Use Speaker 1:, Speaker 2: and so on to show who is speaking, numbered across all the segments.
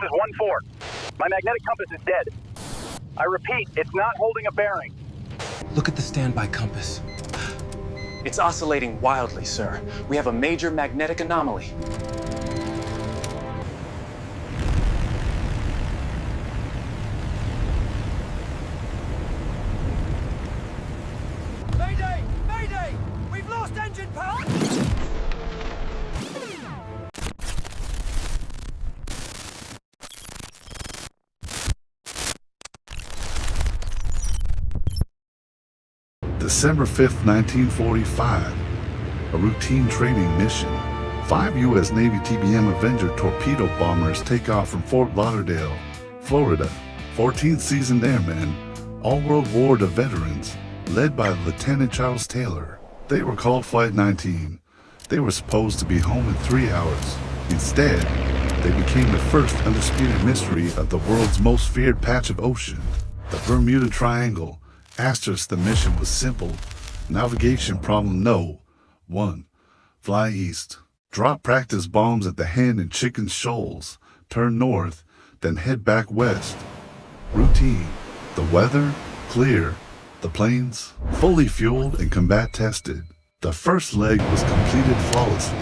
Speaker 1: is 1-4. My magnetic compass is dead. I repeat, it's not holding a bearing.
Speaker 2: Look at the standby compass. It's oscillating wildly, sir. We have a major magnetic anomaly.
Speaker 3: Mayday! Mayday! We've lost engine power!
Speaker 4: December 5th, 1945. A routine training mission. 5 U.S. Navy TBM Avenger torpedo bombers take off from Fort Lauderdale, Florida. 14 seasoned airmen, all World War II veterans, led by Lieutenant Charles Taylor. They were called Flight 19. They were supposed to be home in 3 hours. Instead, they became the first undisputed mystery of the world's most feared patch of ocean, the Bermuda Triangle. Asterisk, the mission was simple. Navigation problem no. 1. Fly east. Drop practice bombs at the Hen and Chicken Shoals. Turn north, then head back west. Routine. The weather, clear. The planes, fully fueled and combat tested. The first leg was completed flawlessly,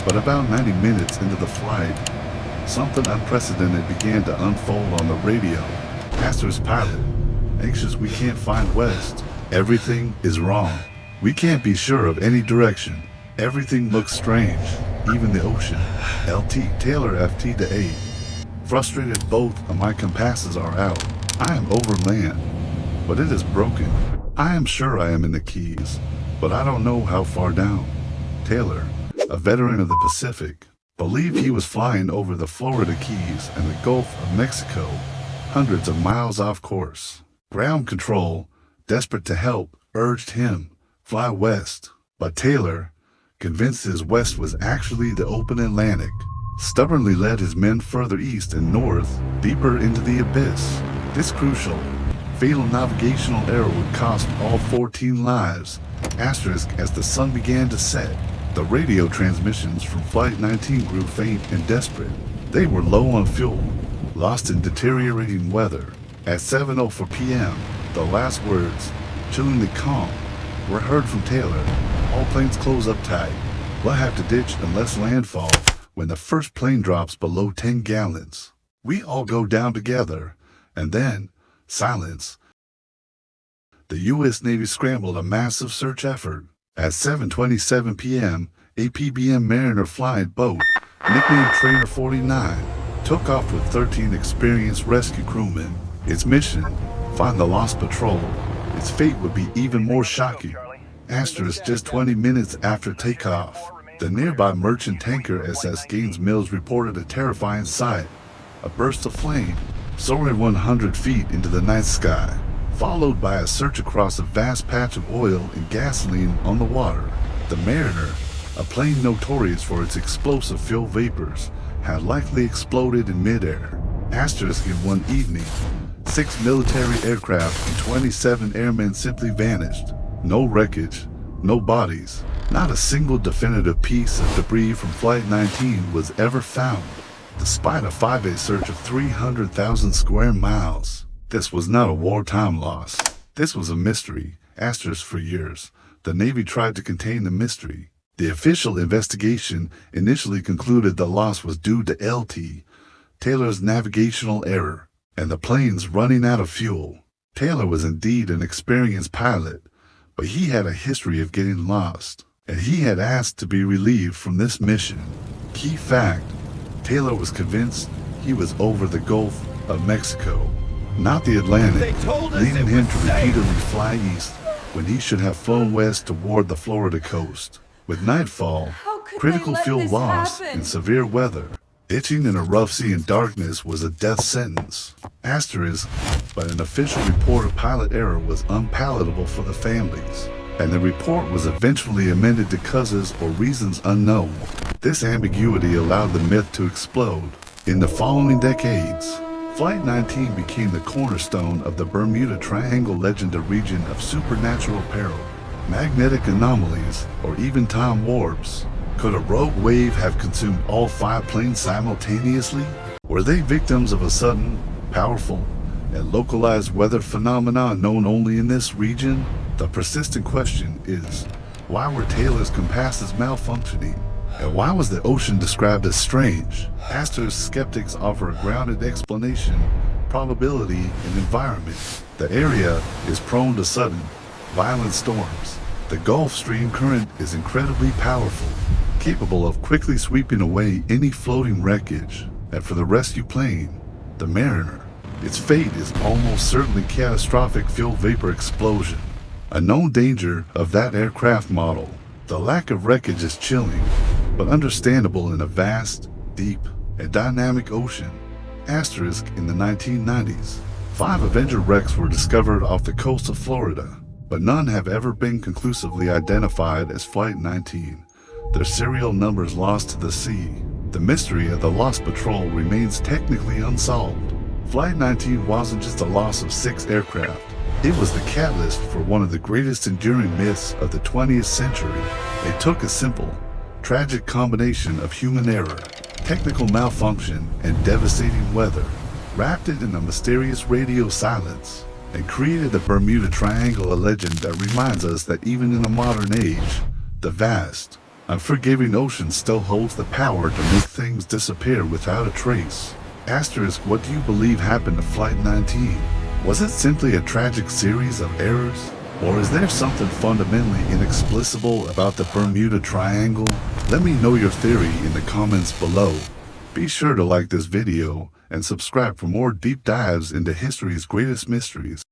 Speaker 4: but about 90 minutes into the flight, something unprecedented began to unfold on the radio. Asterisk pilot. Anxious, we can't find west. Everything is wrong. We can't be sure of any direction. Everything looks strange. Even the ocean. LT Taylor FT to 8. Frustrated, both of my compasses are out. I am over land, but it is broken. I am sure I am in the Keys, but I don't know how far down. Taylor, a veteran of the Pacific, believed he was flying over the Florida Keys and the Gulf of Mexico, hundreds of miles off course. Ground control, desperate to help, urged him, fly west. But Taylor, convinced his west was actually the open Atlantic, stubbornly led his men further east and north, deeper into the abyss. This crucial, fatal navigational error would cost all 14 lives. Asterisk, as the sun began to set, the radio transmissions from Flight 19 grew faint and desperate. They were low on fuel, lost in deteriorating weather. At 7:04 p.m., the last words, chillingly calm, were heard from Taylor. All planes close up tight. We'll have to ditch unless landfall when the first plane drops below 10 gallons. We all go down together, and then silence. The U.S. Navy scrambled a massive search effort. At 7:27 p.m., a PBM Mariner flying boat, nicknamed Trainer 49, took off with 13 experienced rescue crewmen. Its mission, find the lost patrol. Its fate would be even more shocking. Asterisk, just 20 minutes after takeoff, the nearby merchant tanker SS Gaines Mills reported a terrifying sight. A burst of flame, soaring 100 feet into the night sky, followed by a search across a vast patch of oil and gasoline on the water. The Mariner, a plane notorious for its explosive fuel vapors, had likely exploded in midair. Asterisk, in one evening, 6 military aircraft and 27 airmen simply vanished. No wreckage, no bodies. Not a single definitive piece of debris from Flight 19 was ever found, despite a 5-day search of 300,000 square miles. This was not a wartime loss. This was a mystery. Asterisk, for years, the Navy tried to contain the mystery. The official investigation initially concluded the loss was due to LT, Taylor's navigational error, and the planes running out of fuel. Taylor was indeed an experienced pilot, but he had a history of getting lost, and he had asked to be relieved from this mission. Key fact, Taylor was convinced he was over the Gulf of Mexico, not the Atlantic, leading him to repeatedly fly east when he should have flown west toward the Florida coast. With nightfall, critical fuel loss, and severe weather, ditching in a rough sea and darkness was a death sentence. Asterisk, but an official report of pilot error was unpalatable for the families, and the report was eventually amended to causes or reasons unknown. This ambiguity allowed the myth to explode. In the following decades, Flight 19 became the cornerstone of the Bermuda Triangle Legend, a region of supernatural peril, magnetic anomalies, or even time warps. Could a rogue wave have consumed all 5 planes simultaneously? Were they victims of a sudden, powerful, and localized weather phenomenon known only in this region? The persistent question is, why were Taylor's compasses malfunctioning? And why was the ocean described as strange? Asterisk skeptics offer a grounded explanation, probability, and environment. The area is prone to sudden, violent storms. The Gulf Stream current is incredibly powerful, capable of quickly sweeping away any floating wreckage. And for the rescue plane, the Mariner, its fate is almost certainly catastrophic fuel vapor explosion. A known danger of that aircraft model. The lack of wreckage is chilling, but understandable in a vast, deep, and dynamic ocean. Asterisk in the 1990s, 5 Avenger wrecks were discovered off the coast of Florida, but none have ever been conclusively identified as Flight 19. Their serial numbers lost to the sea. The mystery of the Lost Patrol remains technically unsolved. Flight 19 wasn't just a loss of 6 aircraft. It was the catalyst for one of the greatest enduring myths of the 20th century. It took a simple, tragic combination of human error, technical malfunction, and devastating weather, wrapped it in a mysterious radio silence, and created the Bermuda Triangle Legend that reminds us that even in a modern age, the vast, unforgiving ocean still holds the power to make things disappear without a trace. Asterisk, what do you believe happened to Flight 19? Was it simply a tragic series of errors? Or is there something fundamentally inexplicable about the Bermuda Triangle? Let me know your theory in the comments below. Be sure to like this video and subscribe for more deep dives into history's greatest mysteries.